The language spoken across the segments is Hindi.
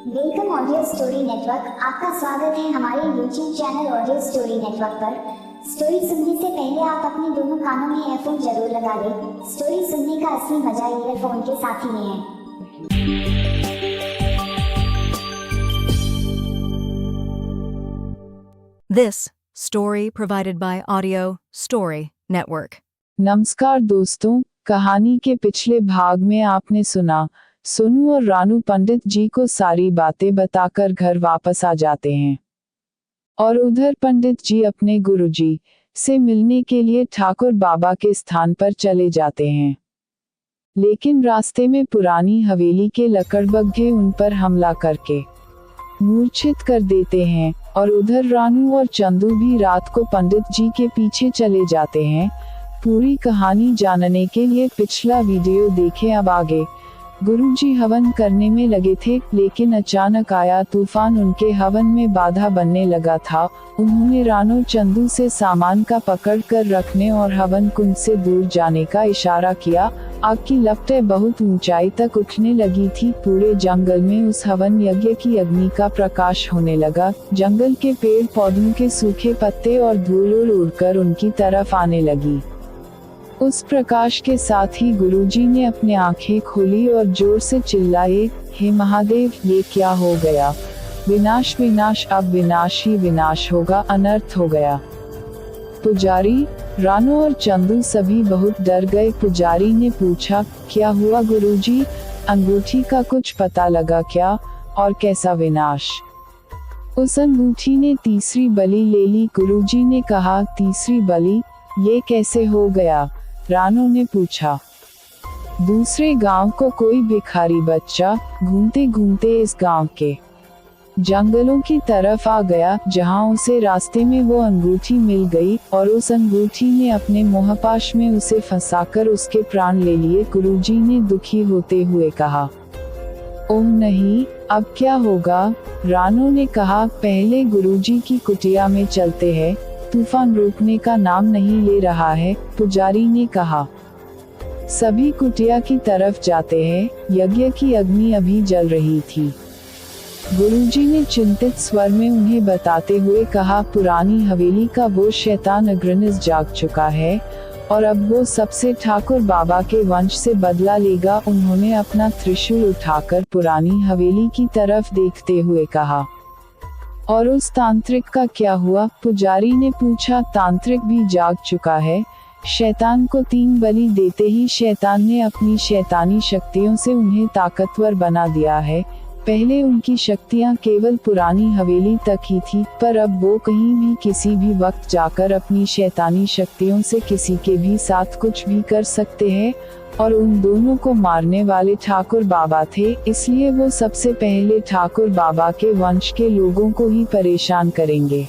Welcome audio story network. आपका स्वागत है हमारे YouTube channel audio story network पर। स्टोरी सुनने से पहले आप अपने दोनों कानों में ईयरफोन जरूर लगा लें। स्टोरी सुनने का असली मजा ईयरफोन के साथ ही में है। This story provided by Audio Story Network. नमस्कार दोस्तों, कहानी के पिछले भाग में आपने सुना सोनू और रानू पंडित जी को सारी बातें बताकर घर वापस आ जाते हैं और उधर पंडित जी अपने गुरुजी से मिलने के लिए ठाकुर बाबा के स्थान पर चले जाते हैं। लेकिन रास्ते में पुरानी हवेली के लकड़बग्घे उन पर हमला करके मूर्छित कर देते हैं और उधर रानू और चंदू भी रात को पंडित जी के पीछे चले जाते हैं। पूरी कहानी जानने के लिए पिछला वीडियो देखें। अब आगे। गुरुजी हवन करने में लगे थे, लेकिन अचानक आया तूफान उनके हवन में बाधा बनने लगा था। उन्होंने रानू चंदू से सामान का पकड़ कर रखने और हवन कुंड से दूर जाने का इशारा किया। आग की लपटें बहुत ऊंचाई तक उठने लगी थी। पूरे जंगल में उस हवन यज्ञ की अग्नि का प्रकाश होने लगा। जंगल के पेड़ पौधों के सूखे पत्ते और धूल उड़कर उनकी तरफ आने लगी। उस प्रकाश के साथ ही गुरुजी ने अपनी आंखें खोली और जोर से चिल्लाए, हे महादेव, ये क्या हो गया? विनाश विनाश, अब विनाश ही विनाश होगा, अनर्थ हो गया। पुजारी, रानू और चंदू सभी बहुत डर गए। पुजारी ने पूछा, क्या हुआ गुरुजी? अंगूठी का कुछ पता लगा क्या? और कैसा विनाश? उस अंगूठी ने तीसरी बलि ले ली। गुरुजी ने कहा, तीसरी बलि? ये कैसे हो गया? रानू ने पूछा। दूसरे गांव को कोई भिखारी बच्चा घूमते घूमते इस गांव के जंगलों की तरफ आ गया, जहां उसे रास्ते में वो अंगूठी मिल गई और उस अंगूठी ने अपने मोहपाश में उसे फंसाकर उसके प्राण ले लिए। गुरुजी ने दुखी होते हुए कहा, ओह नहीं, अब क्या होगा? रानू ने कहा, पहले गुरुजी की कुटिया में चलते हैं, तूफान रुकने का नाम नहीं ले रहा है। पुजारी ने कहा। सभी कुटिया की तरफ जाते हैं। यज्ञ की अग्नि अभी जल रही थी। गुरुजी ने चिंतित स्वर में उन्हें बताते हुए कहा, पुरानी हवेली का वो शैतान अग्रनिस जाग चुका है और अब वो सबसे ठाकुर बाबा के वंश से बदला लेगा। उन्होंने अपना त्रिशूल उठाकर पुरानी हवेली की तरफ देखते हुए कहा, और उस तांत्रिक का क्या हुआ? पुजारी ने पूछा। तांत्रिक भी जाग चुका है। शैतान को 3 बलि देते ही शैतान ने अपनी शैतानी शक्तियों से उन्हें ताकतवर बना दिया है। पहले उनकी शक्तियां केवल पुरानी हवेली तक ही थी, पर अब वो कहीं भी किसी भी वक्त जाकर अपनी शैतानी शक्तियों से किसी के भी साथ कुछ भी कर सकते हैं। और उन दोनों को मारने वाले ठाकुर बाबा थे, इसलिए वो सबसे पहले ठाकुर बाबा के वंश के लोगों को ही परेशान करेंगे।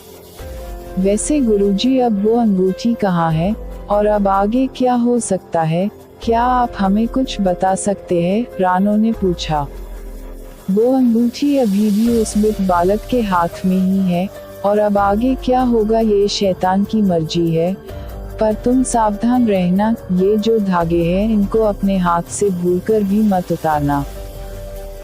वैसे गुरुजी, अब वो अंगूठी कहाँ है और अब आगे क्या हो सकता है? क्या आप हमें कुछ बता सकते हैं? रानू ने पूछा। वो अंगूठी अभी भी उस मृत बालक के हाथ में ही है और अब आगे क्या होगा ये शैतान की मर्जी है। पर तुम सावधान रहना, ये जो धागे हैं इनको अपने हाथ से भूलकर भी मत उतारना।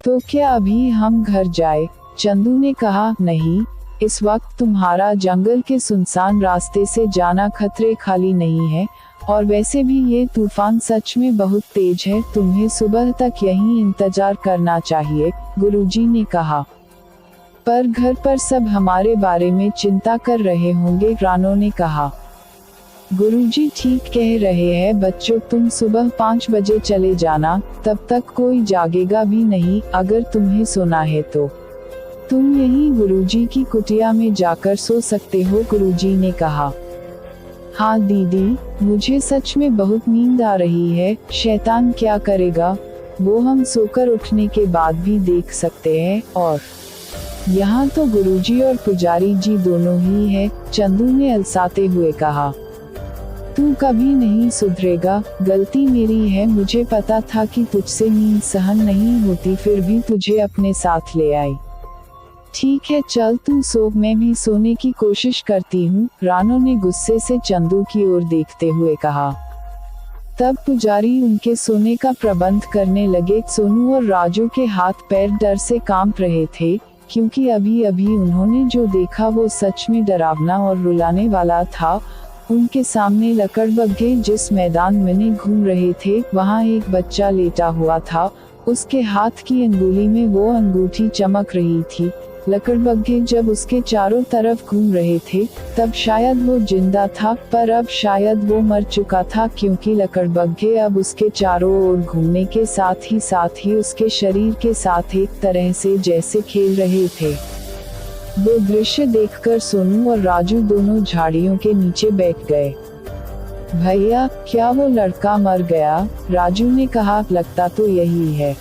तो क्या अभी हम घर जाए? चंदू ने कहा, नहीं, इस वक्त तुम्हारा जंगल के सुनसान रास्ते से जाना खतरे खाली नहीं है, और वैसे भी ये तूफान सच में बहुत तेज है। तुम्हें सुबह तक यहीं इंतजार करना चाहिए, गुरुजी ने कहा। पर घर पर सब हमारे बारे में चिंता कर रहे होंगे, रानू ने कहा। गुरुजी ठीक कह रहे हैं बच्चों, तुम सुबह 5 बजे चले जाना, तब तक कोई जागेगा भी नहीं। अगर तुम्हें सोना है तो तुम यहीं गुरुजी की कुटिया में जाकर सो सकते हो, गुरुजी ने कहा। हाँ दीदी, मुझे सच में बहुत नींद आ रही है। शैतान क्या करेगा वो हम सोकर उठने के बाद भी देख सकते हैं, और यहाँ तो गुरुजी और पुजारी जी दोनों ही हैं, चंदू ने अलसाते हुए कहा। तू कभी नहीं सुधरेगा, गलती मेरी है। मुझे पता था कि तुझसे नींद सहन नहीं होती, फिर भी तुझे अपने साथ ले आई। ठीक है, चल तू सो, मैं भी सोने की कोशिश करती हूँ, रानू ने गुस्से से चंदू की ओर देखते हुए कहा। तब पुजारी उनके सोने का प्रबंध करने लगे। सोनू और राजू के हाथ पैर डर से कांप रहे थे, क्योंकि अभी अभी उन्होंने जो देखा वो सच में डरावना और रुलाने वाला था। उनके सामने लकड़बग्घे जिस मैदान में घूम रहे थे, वहाँ एक बच्चा लेटा हुआ था। उसके हाथ की अंगुली में वो अंगूठी चमक रही थी। लकड़बग्घे जब उसके चारों तरफ घूम रहे थे, तब शायद वो जिंदा था, पर अब शायद वो मर चुका था, क्योंकि लकड़बग्घे अब उसके चारों ओर घूमने के साथ ही उसके शरीर के साथ एक तरह से जैसे खेल रहे थे। वो दृश्य देखकर सोनू और राजू दोनों झाड़ियों के नीचे बैठ गए। भैया, क्या वो लड़का मर गया? राजू ने कहा, लगता तो यही है।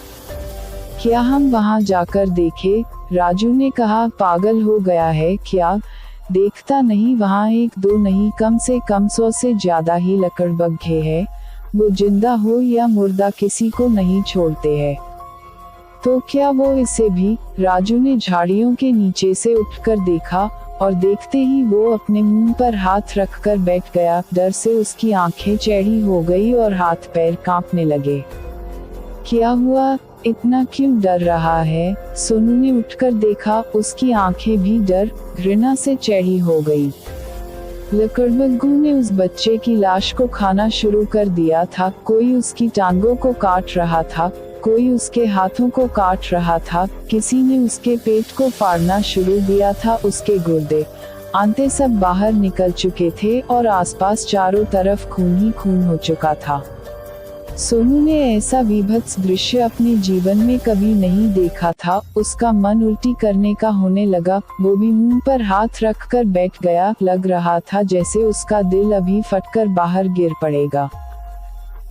क्या हम वहाँ जाकर देखें? राजू ने कहा, पागल हो गया है क्या? देखता नहीं, वहाँ 1-2 नहीं, कम से कम 100 से ज्यादा ही लकड़बग्घे हैं। वो जिंदा हो या मुर्दा किसी को नहीं छोड़ते हैं। तो क्या वो इसे भी? राजू ने झाड़ियों के नीचे से उठकर देखा, और देखते ही वो अपने मुंह पर हाथ रखकर बैठ गया। डर से उसकी आंखें चौड़ी हो गई और हाथ पैर कांपने लगे। क्या हुआ? इतना क्यों डर रहा है? सोनू ने उठकर देखा, उसकी आंखें भी डर, घृणा से चौड़ी हो गई। लकड़बग्घू ने उस बच्चे की लाश को खाना शुरू कर दिया था। कोई उसकी टांगों को काट रहा था, कोई उसके हाथों को काट रहा था, किसी ने उसके पेट को फाड़ना शुरू दिया था। उसके गुर्दे, आंतें सब बाहर निकल चुके थे और आसपास चारों तरफ खून ही खून हो चुका था। सोनू ने ऐसा विभत्स दृश्य अपने जीवन में कभी नहीं देखा था। उसका मन उल्टी करने का होने लगा। वो भी मुंह पर हाथ रखकर बैठ गया। लग रहा था जैसे उसका दिल अभी फटकर बाहर गिर पड़ेगा।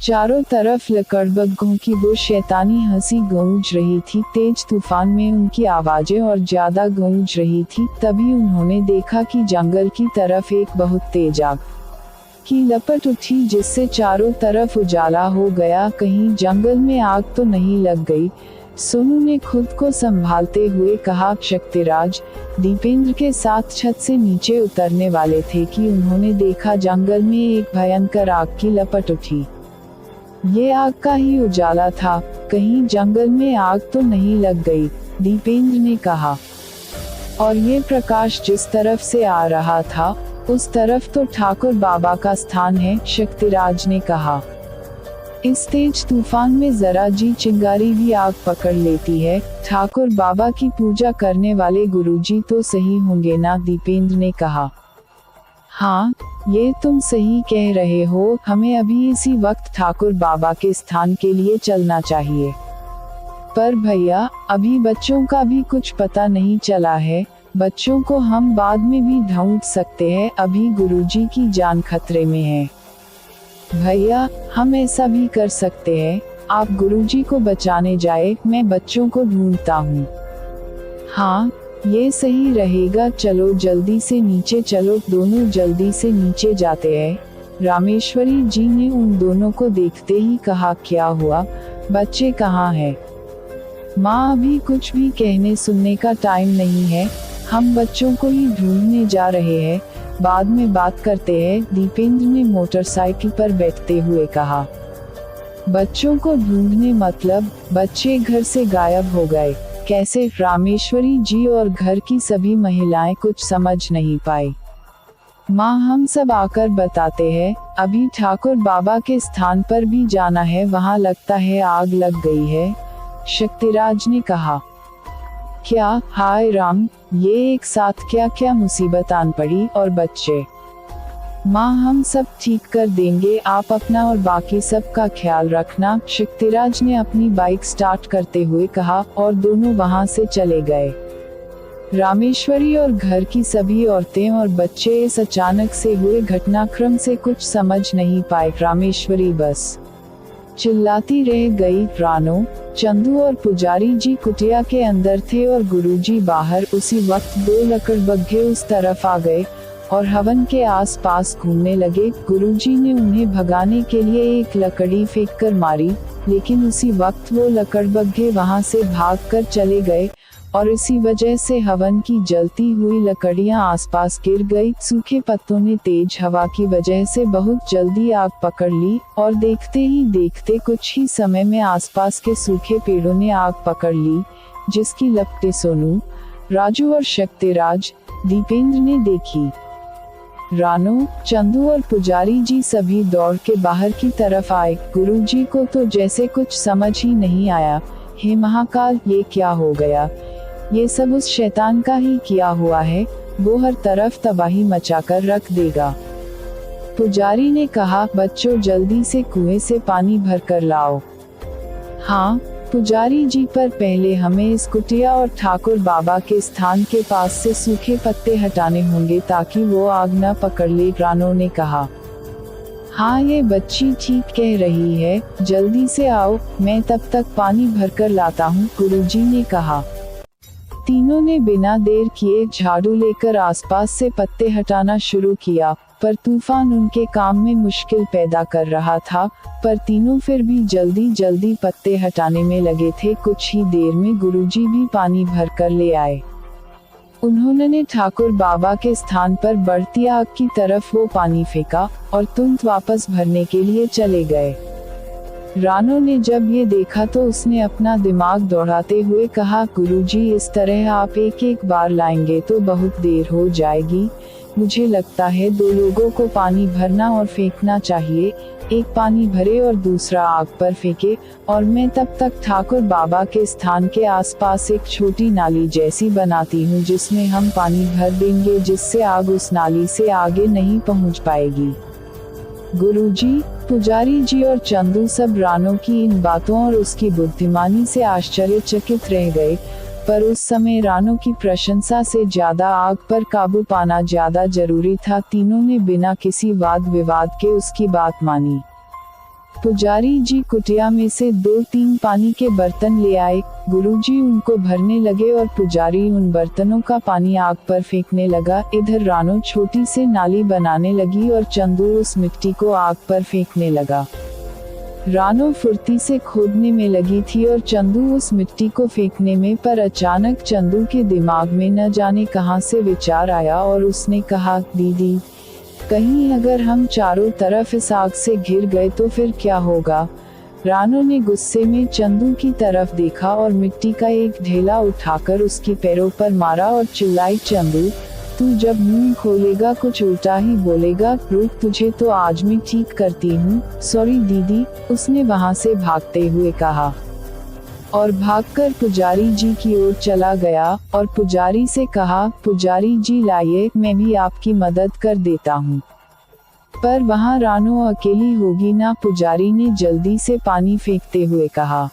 चारों तरफ लकड़बग्घों की वो शैतानी हंसी गूंज रही थी। तेज तूफान में उनकी आवाजें और ज्यादा गूंज रही थी। तभी उन्होंने देखा कि जंगल की तरफ एक बहुत तेज आग की लपट उठी, जिससे चारों तरफ उजाला हो गया। कहीं जंगल में आग तो नहीं लग गई? सोनू ने खुद को संभालते हुए कहा। शक्तिराज दीपेंद्र के साथ छत से नीचे उतरने वाले थे कि उन्होंने देखा जंगल में एक भयंकर आग की लपट उठी। ये आग का ही उजाला था, कहीं जंगल में आग तो नहीं लग गई? दीपेंद्र ने कहा। और ये प्रकाश जिस तरफ से आ रहा था, उस तरफ तो ठाकुर बाबा का स्थान है, शक्तिराज ने कहा। इस तेज तूफान में जरा जी चिंगारी भी आग पकड़ लेती है। ठाकुर बाबा की पूजा करने वाले गुरुजी तो सही होंगे ना? दीपेंद्र ने कहा। हाँ, ये तुम सही कह रहे हो। हमें अभी इसी वक्त ठाकुर बाबा के स्थान के लिए चलना चाहिए। पर भैया, अभी बच्चों का भी कुछ पता नहीं चला है। बच्चों को हम बाद में भी ढूंढ सकते हैं। अभी गुरुजी की जान खतरे में है। भैया, हम ऐसा भी कर सकते हैं। आप गुरुजी को बचाने जाए, मैं बच्चों को ढूंढता हूँ। हाँ, ये सही रहेगा। चलो जल्दी से नीचे चलो। दोनों जल्दी से नीचे जाते हैं। रामेश्वरी जी ने उन दोनों को देखते ही कहा, क्या हुआ? बच्चे कहाँ हैं? माँ, अभी कुछ भी कहने सुनने का टाइम नहीं है। हम बच्चों को ही ढूंढने जा रहे हैं, बाद में बात करते हैं। दीपेंद्र ने मोटरसाइकिल पर बैठते हुए कहा। बच्चों को ढूंढने मतलब? बच्चे घर से गायब हो गए। कैसे? रामेश्वरी जी और घर की सभी महिलाएं कुछ समझ नहीं पाई। माँ, हम सब आकर बताते हैं। अभी ठाकुर बाबा के स्थान पर भी जाना है, वहाँ लगता है आग लग गई है, शक्तिराज ने कहा। क्या? हाय राम, ये एक साथ क्या क्या मुसीबत आन पड़ी। और बच्चे? माँ, हम सब ठीक कर देंगे, आप अपना और बाकी सब का ख्याल रखना, शक्तिराज ने अपनी बाइक स्टार्ट करते हुए कहा। और दोनों वहाँ से चले गए। रामेश्वरी और घर की सभी औरतें और बच्चे इस अचानक से हुए घटनाक्रम से कुछ समझ नहीं पाए। रामेश्वरी बस चिल्लाती रह गई। रानो, चंदू और पुजारी जी कुटिया के अंदर थे और गुरुजी बाहर। उसी वक्त 2 लकड़बग्घे उस तरफ आ गए और हवन के आसपास घूमने लगे। गुरुजी ने उन्हें भगाने के लिए एक लकड़ी फेंककर मारी, लेकिन उसी वक्त वो लकड़बग्घे वहां से भागकर चले गए और इसी वजह से हवन की जलती हुई लकड़ियां आसपास गिर गई। सूखे पत्तों ने तेज हवा की वजह से बहुत जल्दी आग पकड़ ली और देखते ही देखते कुछ ही समय में आसपास के सूखे पेड़ों ने आग पकड़ ली, जिसकी लपटें सोनू, राजू और शक्तिराज, दीपेंद्र ने देखी। रानू, चंदू और पुजारी जी सभी दौड़ के बाहर की तरफ आए। गुरुजी को तो जैसे कुछ समझ ही नहीं आया। हे महाकाल, ये क्या हो गया? ये सब उस शैतान का ही किया हुआ है, वो हर तरफ तबाही मचाकर रख देगा। पुजारी ने कहा, बच्चों जल्दी से कुएं से पानी भर कर लाओ। हाँ पुजारी जी, पर पहले हमें इस कुटिया और ठाकुर बाबा के स्थान के पास से सूखे पत्ते हटाने होंगे ताकि वो आग न पकड़ ले, रानू ने कहा। हाँ ये बच्ची ठीक कह रही है, जल्दी से आओ, मैं तब तक पानी भरकर लाता हूँ, गुरुजी ने कहा। तीनों ने बिना देर किए झाड़ू लेकर आसपास से पत्ते हटाना शुरू किया, पर तूफान उनके काम में मुश्किल पैदा कर रहा था। पर तीनों फिर भी जल्दी जल्दी पत्ते हटाने में लगे थे। कुछ ही देर में गुरुजी भी पानी भरकर ले आए। उन्होंने ठाकुर बाबा के स्थान पर बढ़ती आग की तरफ वो पानी फेंका और तुरंत वापस भरने के लिए चले गए। रानू ने जब ये देखा तो उसने अपना दिमाग दौड़ाते हुए कहा, गुरुजी इस तरह आप एक एक बार लाएंगे तो बहुत देर हो जाएगी। मुझे लगता है 2 लोगों को पानी भरना और फेंकना चाहिए, एक पानी भरे और दूसरा आग पर फेंके, और मैं तब तक ठाकुर बाबा के स्थान के आसपास एक छोटी नाली जैसी बनाती हूँ जिसमें हम पानी भर देंगे, जिससे आग उस नाली से आगे नहीं पहुँच पाएगी। गुरुजी, पुजारी जी और चंदू सब रानू की इन बातों और उसकी बुद्धिमानी से आश्चर्यचकित रह गए, पर उस समय रानू की प्रशंसा से ज्यादा आग पर काबू पाना ज्यादा जरूरी था। तीनों ने बिना किसी वाद विवाद के उसकी बात मानी। पुजारी जी कुटिया में से 2-3 पानी के बर्तन ले आए। गुरुजी उनको भरने लगे और पुजारी उन बर्तनों का पानी आग पर फेंकने लगा। इधर रानू छोटी सी नाली बनाने लगी और चंदू उस मिट्टी को आग पर फेंकने लगा। रानू फुर्ती से खोदने में लगी थी और चंदू उस मिट्टी को फेंकने में, पर अचानक चंदू के दिमाग में न जाने कहां से विचार आया और उसने कहा, दीदी, कहीं अगर हम चारों तरफ इस आग से घिर गए तो फिर क्या होगा? रानू ने गुस्से में चंदू की तरफ देखा और मिट्टी का एक ढेला उठाकर उसके पैरों पर मारा और चिल्लाई, चंदू, तू जब मुंह खोलेगा कुछ उल्टा ही बोलेगा, रुक, तुझे तो आज मैं ठीक करती हूँ। सॉरी दीदी, उसने वहाँ से भागते हुए कहा और भागकर पुजारी जी की ओर चला गया और पुजारी से कहा, पुजारी जी लाइए, मैं भी आपकी मदद कर देता हूँ। पर वहाँ रानू अकेली होगी ना, पुजारी ने जल्दी से पानी फेंकते हुए कहा।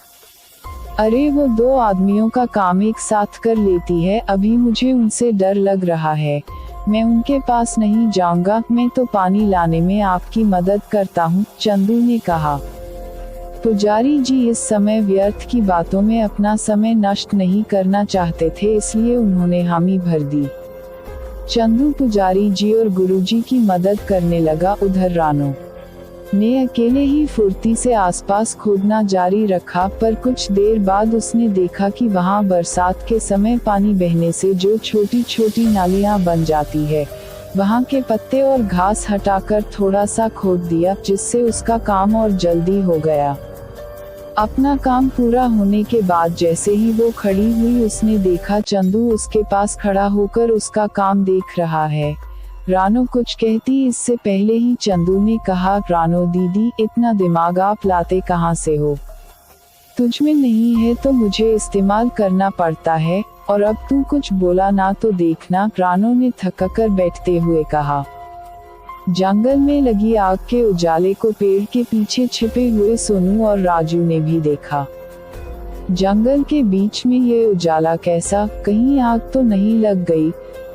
अरे वो 2 आदमियों का काम एक साथ कर लेती है, अभी मुझे उनसे डर लग रहा है, मैं उनके पास नहीं जाऊंगा, मैं तो पानी लाने में आपकी मदद करता हूँ, चंदू ने कहा। पुजारी जी इस समय व्यर्थ की बातों में अपना समय नष्ट नहीं करना चाहते थे, इसलिए उन्होंने हामी भर दी। चंदू पुजारी जी और गुरुजी की मदद करने लगा। उधर रानू ने अकेले ही फुर्ती से आसपास खोदना जारी रखा, पर कुछ देर बाद उसने देखा कि वहाँ बरसात के समय पानी बहने से जो छोटी छोटी नालियाँ बन जाती है, वहाँ के पत्ते और घास हटाकर थोड़ा सा खोद दिया, जिससे उसका काम और जल्दी हो गया। अपना काम पूरा होने के बाद जैसे ही वो खड़ी हुई, उसने देखा चंदू उसके पास खड़ा होकर उसका काम देख रहा है। रानू कुछ कहती इससे पहले ही चंदू ने कहा, रानू दीदी, इतना दिमाग आप लाते कहाँ से हो? तुझ में नहीं है तो मुझे इस्तेमाल करना पड़ता है, और अब तू कुछ बोला ना तो देखना, रानू ने थककर बैठते हुए कहा। जंगल में लगी आग के उजाले को पेड़ के पीछे छिपे हुए सोनू और राजू ने भी देखा। जंगल के बीच में ये उजाला कैसा? कहीं आग तो नहीं लग गई?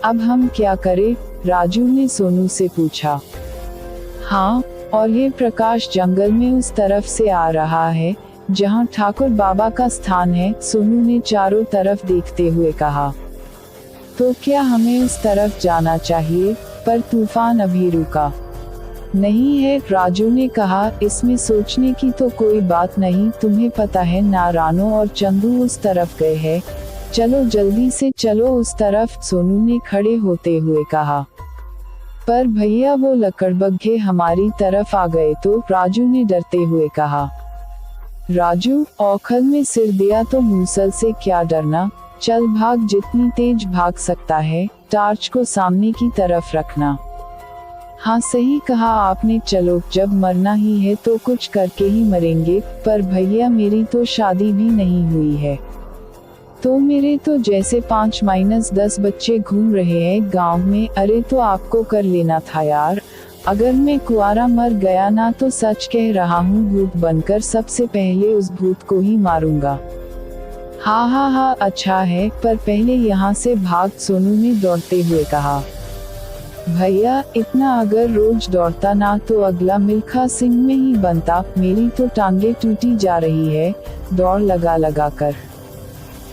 अब हम क्या करें? राजू ने सोनू से पूछा। हाँ, और ये प्रकाश जंगल में उस तरफ से आ रहा है जहाँ ठाकुर बाबा का स्थान है, सोनू ने चारों तरफ देखते हुए कहा। तो क्या हमें उस तरफ जाना चाहिए? पर तूफान अभी रुका नहीं है, राजू ने कहा। इसमें सोचने की तो कोई बात नहीं, तुम्हें पता है ना, रानू और चंदू उस तरफ गए हैं, चलो जल्दी से चलो उस तरफ, सोनू ने खड़े होते हुए कहा। पर भैया वो लकड़बग्घे हमारी तरफ आ गए तो, राजू ने डरते हुए कहा। राजू, औखल में सिर दिया तो मूसल से क्या डरना, चल भाग, जितनी तेज भाग सकता है, टार्च को सामने की तरफ रखना। हाँ सही कहा आपने, चलो जब मरना ही है तो कुछ करके ही मरेंगे। पर भैया मेरी तो शादी भी नहीं हुई है, तो मेरे तो जैसे 5-10 बच्चे घूम रहे हैं गांव में। अरे तो आपको कर लेना था यार, अगर मैं कुआरा मर गया ना तो सच कह रहा हूँ, भूत बनकर सबसे पहले उस भूत को ही मारूंगा। हाँ अच्छा है, पर पहले यहाँ से भाग, सोनू ने दौड़ते हुए कहा। भैया इतना अगर रोज दौड़ता ना तो अगला मिल्खा सिंह में ही बनता, मेरी तो टांगे टूटी जा रही है दौड़ लगा लगा कर।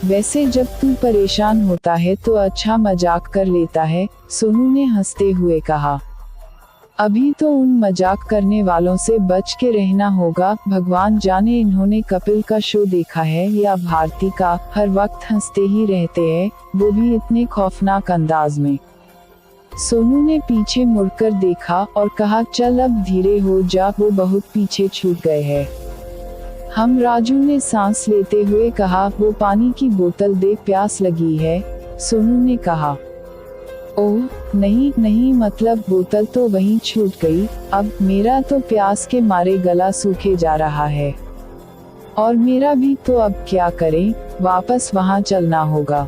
वैसे जब तू परेशान होता है तो अच्छा मजाक कर लेता है, सोनू ने हंसते हुए कहा। अभी तो उन मजाक करने वालों से बच के रहना होगा, भगवान जाने इन्होंने कपिल का शो देखा है या भारती का, हर वक्त हंसते ही रहते हैं, वो भी इतने खौफनाक अंदाज में। सोनू ने पीछे मुड़कर देखा और कहा, चल अब धीरे हो जा, वो बहुत पीछे छूट गए हैं हम। राजू ने सांस लेते हुए कहा। वो पानी की बोतल दे, प्यास लगी है, सोनू ने कहा। ओह नहीं, मतलब बोतल तो वहीं छूट गई, अब मेरा तो प्यास के मारे गला सूखे जा रहा है। और मेरा भी, तो अब क्या करें, वापस वहाँ चलना होगा।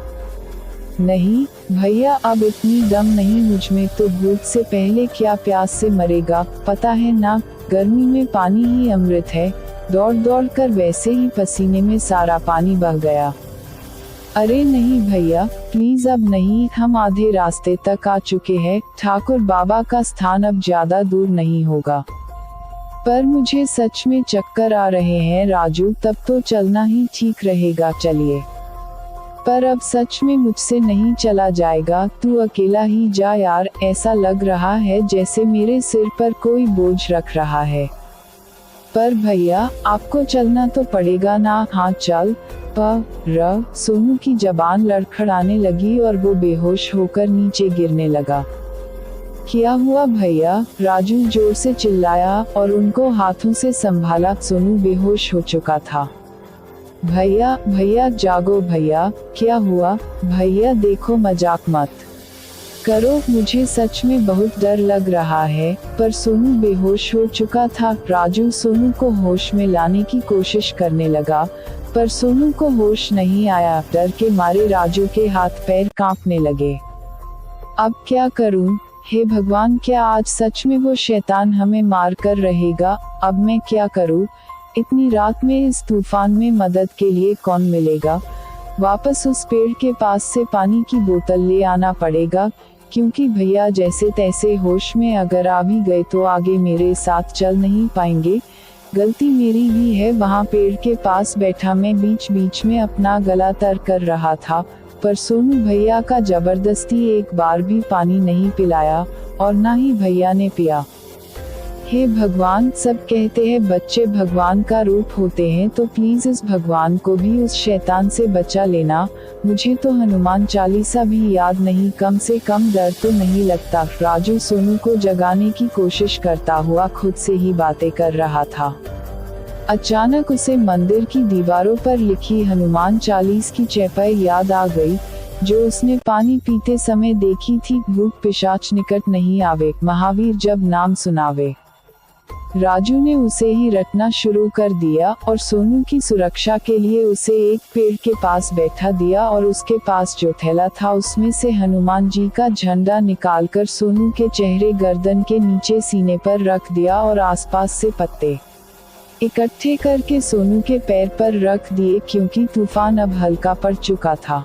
नहीं भैया, अब इतनी दम नहीं मुझमें, तो भूत से पहले क्या प्यास से मरेगा, पता है ना, गर्मी में पानी ही अमृत है। दौड़ दौड़ कर वैसे ही पसीने में सारा पानी बह गया। अरे नहीं भैया प्लीज, अब नहीं, हम आधे रास्ते तक आ चुके हैं, ठाकुर बाबा का स्थान अब ज्यादा दूर नहीं होगा। पर मुझे सच में चक्कर आ रहे हैं राजू, तब तो चलना ही ठीक रहेगा, चलिए। पर अब सच में मुझसे नहीं चला जाएगा, तू अकेला ही जा यार, ऐसा लग रहा है जैसे मेरे सिर पर कोई बोझ रख रहा है। पर भैया आपको चलना तो पड़ेगा ना। हाँ चल। सोनू की जबान लड़खड़ाने लगी और वो बेहोश होकर नीचे गिरने लगा। क्या हुआ भैया, राजू जोर से चिल्लाया और उनको हाथों से संभाला। सोनू बेहोश हो चुका था। भैया जागो भैया, क्या हुआ भैया, देखो मजाक मत करो, मुझे सच में बहुत डर लग रहा है। पर सोनू बेहोश हो चुका था। राजू सोनू को होश में लाने की कोशिश करने लगा, पर सोनू को होश नहीं आया। डर के मारे राजू के हाथ पैर कांपने लगे। अब क्या करूं, हे भगवान, क्या आज सच में वो शैतान हमें मार कर रहेगा, अब मैं क्या करूं, इतनी रात में इस तूफान में मदद के लिए कौन मिलेगा। वापस उस पेड़ के पास से पानी की बोतल ले आना पड़ेगा, क्योंकि भैया जैसे तैसे होश में अगर आ भी गए तो आगे मेरे साथ चल नहीं पाएंगे। गलती मेरी भी है, वहाँ पेड़ के पास बैठा मैं बीच बीच में अपना गला तर कर रहा था, पर सोनू भैया का जबरदस्ती एक बार भी पानी नहीं पिलाया और ना ही भैया ने पिया। हे भगवान, सब कहते हैं बच्चे भगवान का रूप होते हैं, तो प्लीज इस भगवान को भी उस शैतान से बचा लेना। मुझे तो हनुमान चालीसा भी याद नहीं, कम से कम डर तो नहीं लगता। राजू सोनू को जगाने की कोशिश करता हुआ खुद से ही बातें कर रहा था। अचानक उसे मंदिर की दीवारों पर लिखी हनुमान चालीस की चौपाई याद आ गई, जो उसने पानी पीते समय देखी थी। भूत पिशाच निकट नहीं आवे, महावीर जब नाम सुनावे। राजू ने उसे ही रटना शुरू कर दिया और सोनू की सुरक्षा के लिए उसे एक पेड़ के पास बैठा दिया और उसके पास जो थैला था उसमें से हनुमान जी का झंडा निकालकर सोनू के चेहरे गर्दन के नीचे सीने पर रख दिया और आसपास से पत्ते इकट्ठे करके सोनू के पैर पर रख दिए, क्योंकि तूफान अब हल्का पड़ चुका था।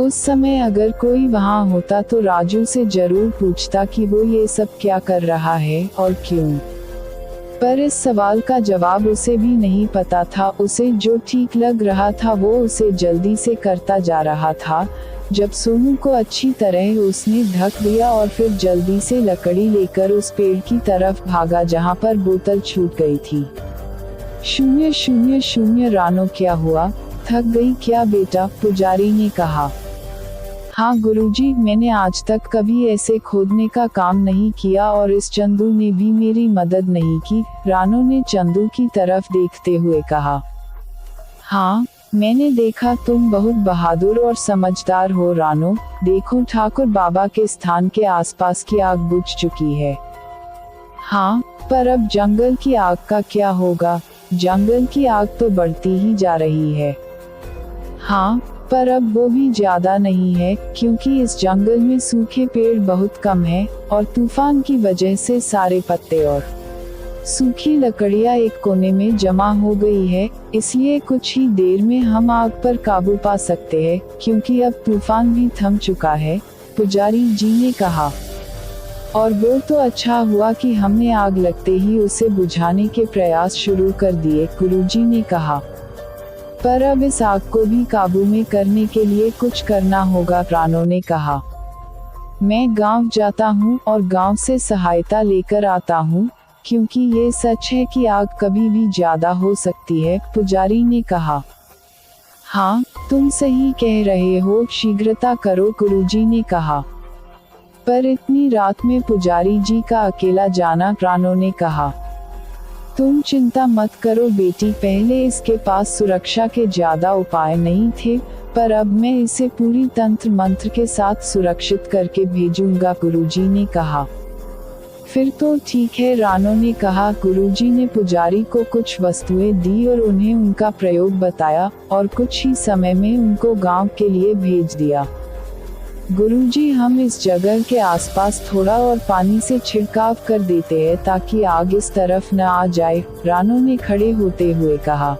उस समय अगर कोई वहाँ होता तो राजू से जरूर पूछता कि वो ये सब क्या कर रहा है और क्यों। पर इस सवाल का जवाब उसे भी नहीं पता था। उसे जो ठीक लग रहा था वो उसे जल्दी से करता जा रहा था। जब सोनू को अच्छी तरह उसने ढक दिया और फिर जल्दी से लकड़ी लेकर उस पेड़ की तरफ भागा जहाँ पर बोतल छूट गई थी। 000 रानो, क्या हुआ, थक गई क्या बेटा? पुजारी ने कहा। हाँ गुरुजी, मैंने आज तक कभी ऐसे खोदने का काम नहीं किया और इस चंदू ने भी मेरी मदद नहीं की, रानू ने चंदू की तरफ देखते हुए कहा। हाँ, मैंने देखा तुम बहुत बहादुर और समझदार हो रानू। देखो ठाकुर बाबा के स्थान के आसपास की आग बुझ चुकी है। हाँ, पर अब जंगल की आग का क्या होगा? जंगल की आग तो बढ़ती ही जा रही है। हाँ, पर अब वो भी ज्यादा नहीं है, क्योंकि इस जंगल में सूखे पेड़ बहुत कम हैं और तूफान की वजह से सारे पत्ते और सूखी लकड़ियां एक कोने में जमा हो गई है, इसलिए कुछ ही देर में हम आग पर काबू पा सकते हैं, क्योंकि अब तूफान भी थम चुका है, पुजारी जी ने कहा। और वो तो अच्छा हुआ कि हमने आग लगते ही उसे बुझाने के प्रयास शुरू कर दिए, गुरुजी ने कहा। पर अब इस आग को भी काबू में करने के लिए कुछ करना होगा, रानू ने कहा। मैं गांव जाता हूँ और गांव से सहायता लेकर आता हूँ, क्योंकि ये सच है कि आग कभी भी ज्यादा हो सकती है, पुजारी ने कहा। हाँ, तुम सही कह रहे हो, शीघ्रता करो, गुरुजी ने कहा। पर इतनी रात में पुजारी जी का अकेला जाना, रानू ने कहा। तुम चिंता मत करो बेटी, पहले इसके पास सुरक्षा के ज्यादा उपाय नहीं थे, पर अब मैं इसे पूरी तंत्र मंत्र के साथ सुरक्षित करके भेजूंगा, गुरुजी ने कहा। फिर तो ठीक है, रानू ने कहा। गुरुजी ने पुजारी को कुछ वस्तुएं दी और उन्हें उनका प्रयोग बताया और कुछ ही समय में उनको गांव के लिए भेज दिया। गुरुजी, हम इस जगह के आसपास थोड़ा और पानी से छिड़काव कर देते हैं ताकि आग इस तरफ न आ जाए, रानू ने खड़े होते हुए कहा।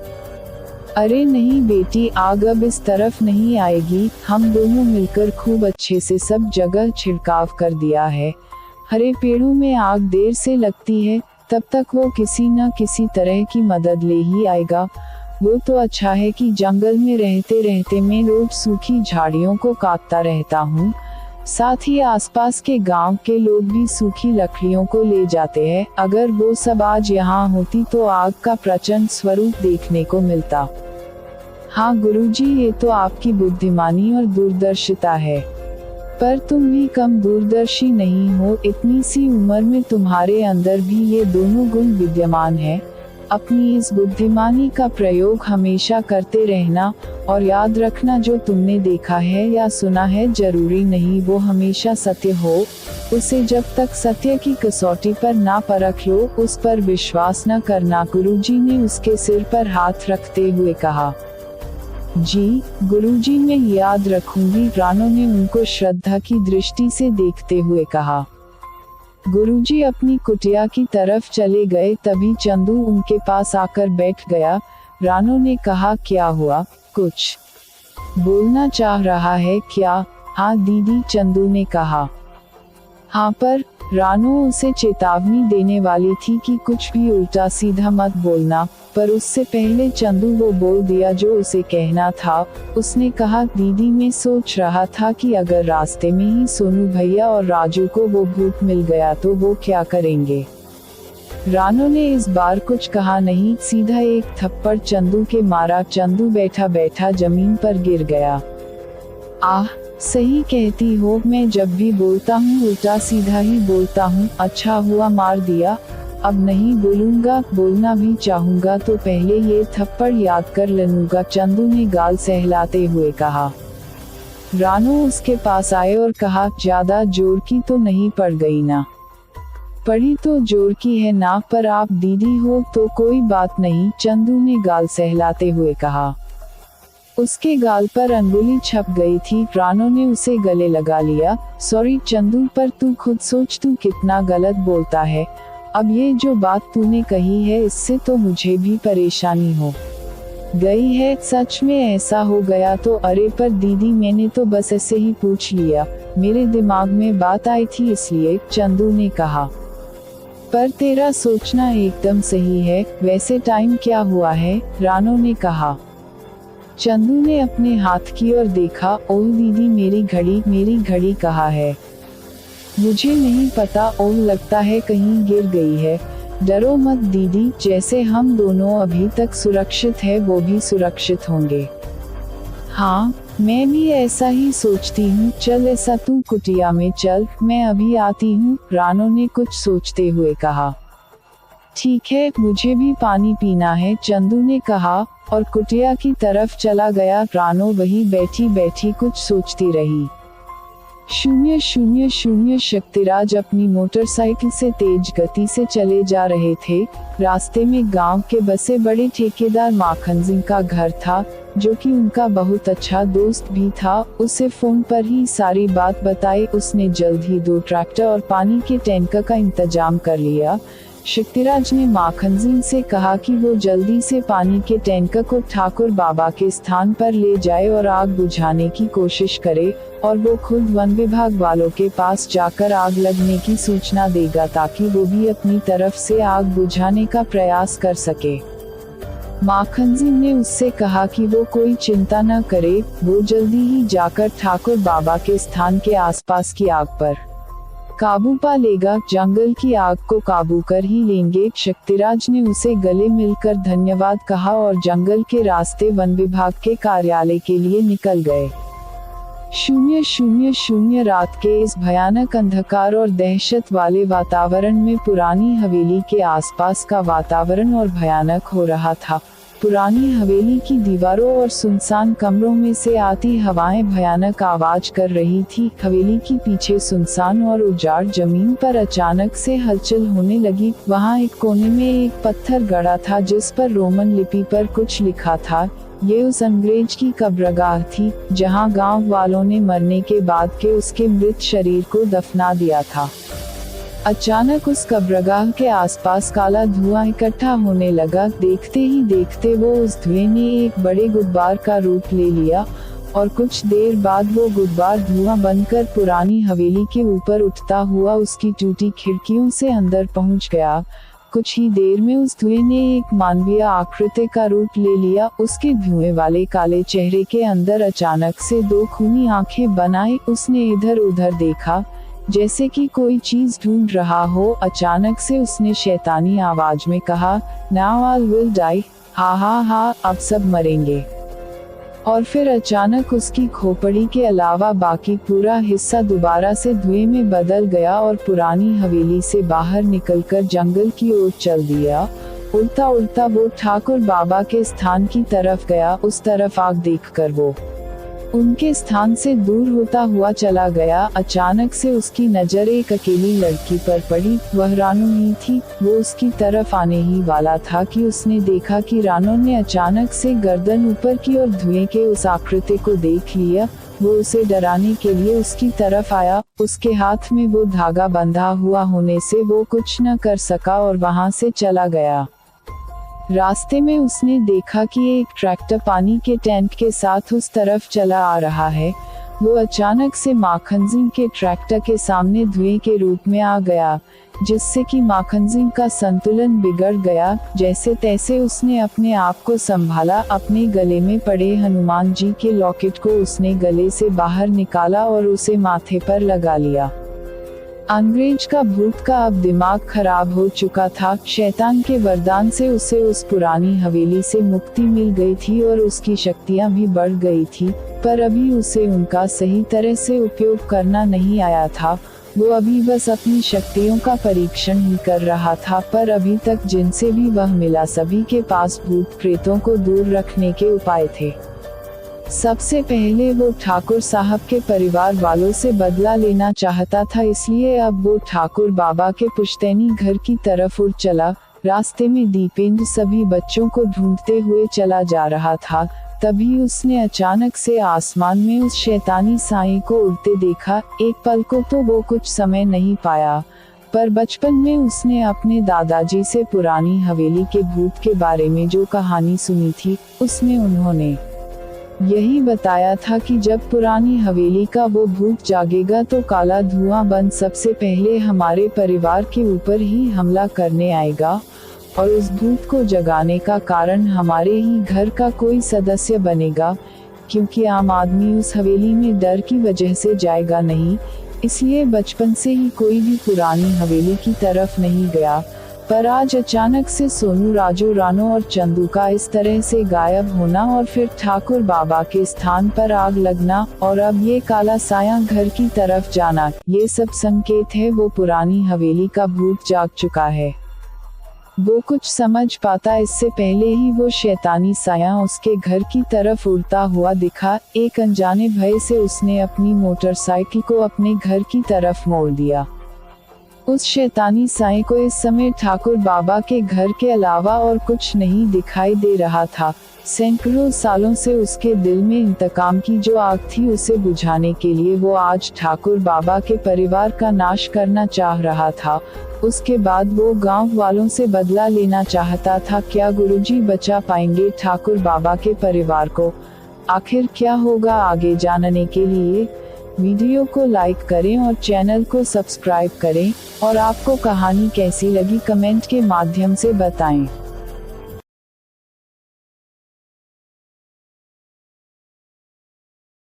अरे नहीं बेटी, आग अब इस तरफ नहीं आएगी, हम दोनों मिलकर खूब अच्छे से सब जगह छिड़काव कर दिया है। हरे पेड़ों में आग देर से लगती है, तब तक वो किसी न किसी तरह की मदद ले ही आएगा। वो तो अच्छा है कि जंगल में रहते रहते मैं रोज सूखी झाड़ियों को काटता रहता हूँ, साथ ही आसपास के गांव के लोग भी सूखी लकड़ियों को ले जाते हैं। अगर वो सब आज यहाँ होती तो आग का प्रचंड स्वरूप देखने को मिलता। हाँ गुरुजी, ये तो आपकी बुद्धिमानी और दूरदर्शिता है, पर तुम भी कम दूरदर्शी नहीं हो। इतनी सी उम्र में तुम्हारे अंदर भी ये दोनों गुण विद्यमान है। अपनी इस बुद्धिमानी का प्रयोग हमेशा करते रहना और याद रखना, जो तुमने देखा है या सुना है जरूरी नहीं वो हमेशा सत्य हो। उसे जब तक सत्य की कसौटी पर ना परख लो, उस पर विश्वास न करना, गुरुजी ने उसके सिर पर हाथ रखते हुए कहा। जी गुरुजी, मैं याद रखूंगी, रानू ने उनको श्रद्धा की दृष्टि से देखते हुए कहा। गुरुजी अपनी कुटिया की तरफ चले गए, तभी चंदू उनके पास आकर बैठ गया। रानू ने कहा, क्या हुआ, कुछ बोलना चाह रहा है क्या? हाँ दीदी, चंदू ने कहा। हाँ, पर रानू उसे चेतावनी देने वाली थी कि कुछ भी उल्टा सीधा मत बोलना, पर उससे पहले चंदू वो बोल दिया जो उसे कहना था। उसने कहा, दीदी मैं सोच रहा था कि अगर रास्ते में ही सोनू भैया और राजू को वो भूत मिल गया तो वो क्या करेंगे। रानू ने इस बार कुछ कहा नहीं, सीधा एक थप्पड़ चंदू के मारा। चंदू बैठा बैठा जमीन पर गिर गया। आह, सही कहती हो, मैं जब भी बोलता हूँ उल्टा सीधा ही बोलता हूँ, अच्छा हुआ मार दिया, अब नहीं बोलूंगा, बोलना भी चाहूंगा तो पहले ये थप्पड़ याद कर लूंगा, चंदू ने गाल सहलाते हुए कहा। रानू उसके पास आए और कहा, ज्यादा जोर की तो नहीं पड़ गई ना? पड़ी तो जोर की है ना, पर आप दीदी हो तो कोई बात नहीं, चंदू ने गाल सहलाते हुए कहा। उसके गाल पर अंगुली छप गई थी। रानू ने उसे गले लगा लिया। सॉरी चंदू, पर तू खुद सोच, तू कितना गलत बोलता है। अब ये जो बात तूने कही है इससे तो मुझे भी परेशानी हो गई है। सच में ऐसा हो गया तो? अरे पर दीदी, मैंने तो बस ऐसे ही पूछ लिया, मेरे दिमाग में बात आई थी इसलिए, चंदू ने कहा। पर तेरा सोचना एकदम सही है। वैसे टाइम क्या हुआ है? रानू ने कहा। चंदू ने अपने हाथ की ओर देखा। ओ दीदी, मेरी घड़ी कहाँ है? मुझे नहीं पता। ओ लगता है कहीं गिर गई है। डरो मत दीदी, जैसे हम दोनों अभी तक सुरक्षित है वो भी सुरक्षित होंगे। हाँ, मैं भी ऐसा ही सोचती हूँ। चल ऐसा, तू कुटिया में चल, मैं अभी आती हूँ, रानो ने कुछ सोचते हुए कहा। ठीक है, मुझे भी पानी पीना है, चंदू ने कहा और कुटिया की तरफ चला गया। रानो वही बैठी बैठी कुछ सोचती रही। 000 शक्तिराज अपनी मोटरसाइकिल से तेज गति से चले जा रहे थे। रास्ते में गांव के बसे बड़े ठेकेदार माखन सिंह का घर था, जो कि उनका बहुत अच्छा दोस्त भी था। उसे फोन पर ही सारी बात बताई। उसने जल्द ही 2 ट्रैक्टर और पानी के टैंकर का इंतजाम कर लिया। शक्तिराज ने माखन सिंह से कहा कि वो जल्दी से पानी के टैंकर को ठाकुर बाबा के स्थान पर ले जाए और आग बुझाने की कोशिश करे, और वो खुद वन विभाग वालों के पास जाकर आग लगने की सूचना देगा, ताकि वो भी अपनी तरफ से आग बुझाने का प्रयास कर सके। माखन सिंह ने उससे कहा कि वो कोई चिंता न करे, वो जल्दी ही जाकर ठाकुर बाबा के स्थान के आसपास की आग पर काबू पा लेगा। जंगल की आग को काबू कर ही लेंगे। शक्तिराज ने उसे गले मिलकर धन्यवाद कहा और जंगल के रास्ते वन विभाग के कार्यालय के लिए निकल गए। 000 रात के इस भयानक अंधकार और दहशत वाले वातावरण में पुरानी हवेली के आसपास का वातावरण और भयानक हो रहा था। पुरानी हवेली की दीवारों और सुनसान कमरों में से आती हवाएं भयानक आवाज कर रही थी। हवेली की पीछे सुनसान और उजाड़ जमीन पर अचानक से हलचल होने लगी। वहां एक कोने में एक पत्थर गड़ा था, जिस पर रोमन लिपि पर कुछ लिखा था। ये उस अंग्रेज की कब्रगाह थी, जहां गांव वालों ने मरने के बाद के उसके मृत शरीर को दफना दिया था। अचानक उस कब्रगाह के आसपास काला धुआं इकट्ठा होने लगा। देखते ही देखते वो उस धुएं ने एक बड़े गुब्बार का रूप ले लिया, और कुछ देर बाद वो गुब्बार धुआं बनकर पुरानी हवेली के ऊपर उठता हुआ उसकी टूटी खिड़कियों से अंदर पहुंच गया। कुछ ही देर में उस धुएं ने एक मानवीय आकृति का रूप ले लिया। उसके धुएं वाले काले चेहरे के अंदर अचानक से 2 खूनी आंखें बनाई। उसने इधर उधर देखा, जैसे कि कोई चीज ढूंढ रहा हो। अचानक से उसने शैतानी आवाज में कहा, Now I will die, हा हा हा, अब सब मरेंगे। और फिर अचानक उसकी खोपड़ी के अलावा बाकी पूरा हिस्सा दोबारा से धुएं में बदल गया और पुरानी हवेली से बाहर निकलकर जंगल की ओर चल दिया। उड़ता उड़ता वो ठाकुर बाबा के स्थान की तरफ गया। उस तरफ आग देखकर वो उनके स्थान से दूर होता हुआ चला गया। अचानक से उसकी नजर एक अकेली लड़की पर पड़ी। वह रानो ही थी। वो उसकी तरफ आने ही वाला था कि उसने देखा कि रानो ने अचानक से गर्दन ऊपर की और धुएं के उस आकृति को देख लिया। वो उसे डराने के लिए उसकी तरफ आया। उसके हाथ में वो धागा बंधा हुआ होने से वो कुछ न कर सका और वहां से चला गया। रास्ते में उसने देखा कि एक ट्रैक्टर पानी के टैंक के साथ उस तरफ चला आ रहा है। वो अचानक से माखन सिंह के ट्रैक्टर के सामने धुएं के रूप में आ गया, जिससे कि माखन सिंह का संतुलन बिगड़ गया। जैसे तैसे उसने अपने आप को संभाला। अपने गले में पड़े हनुमान जी के लॉकेट को उसने गले से बाहर निकाला और उसे माथे पर लगा लिया। अंग्रेज का भूत का अब दिमाग खराब हो चुका था। शैतान के वरदान से उसे उस पुरानी हवेली से मुक्ति मिल गई थी और उसकी शक्तियां भी बढ़ गई थी, पर अभी उसे उनका सही तरह से उपयोग करना नहीं आया था। वो अभी बस अपनी शक्तियों का परीक्षण ही कर रहा था, पर अभी तक जिनसे भी वह मिला सभी के पास भूत प्रेतों को दूर रखने के उपाय थे। सबसे पहले वो ठाकुर साहब के परिवार वालों से बदला लेना चाहता था, इसलिए अब वो ठाकुर बाबा के पुश्तैनी घर की तरफ उड़ चला। रास्ते में दीपेंद्र सभी बच्चों को ढूंढते हुए चला जा रहा था। तभी उसने अचानक से आसमान में उस शैतानी साई को उड़ते देखा। एक पल को तो वो कुछ समय नहीं पाया, पर बचपन में उसने अपने दादाजी से पुरानी हवेली के भूत के बारे में जो कहानी सुनी थी, उसमें उन्होंने यही बताया था कि जब पुरानी हवेली का वो भूत जागेगा तो काला धुआं बन सबसे पहले हमारे परिवार के ऊपर ही हमला करने आएगा, और उस भूत को जगाने का कारण हमारे ही घर का कोई सदस्य बनेगा, क्योंकि आम आदमी उस हवेली में डर की वजह से जाएगा नहीं। इसलिए बचपन से ही कोई भी पुरानी हवेली की तरफ नहीं गया। पर आज अचानक से सोनू, राजू, रानू और चंदू का इस तरह से गायब होना और फिर ठाकुर बाबा के स्थान पर आग लगना और अब ये काला साया घर की तरफ जाना, ये सब संकेत है वो पुरानी हवेली का भूत जाग चुका है। वो कुछ समझ पाता इससे पहले ही वो शैतानी साया उसके घर की तरफ उड़ता हुआ दिखा। एक अनजाने भय से उसने अपनी मोटरसाइकिल को अपने घर की तरफ मोड़ दिया। उस शैतानी साए को इस समय ठाकुर बाबा के घर के अलावा और कुछ नहीं दिखाई दे रहा था। सैकड़ों सालों से उसके दिल में इंतकाम की जो आग थी उसे बुझाने के लिए वो आज ठाकुर बाबा के परिवार का नाश करना चाह रहा था। उसके बाद वो गांव वालों से बदला लेना चाहता था। क्या गुरुजी बचा पाएंगे ठाकुर बाबा के परिवार को? आखिर क्या होगा आगे जानने के लिए वीडियो को लाइक करें और चैनल को सब्सक्राइब करें और आपको कहानी कैसी लगी कमेंट के माध्यम से बताएं।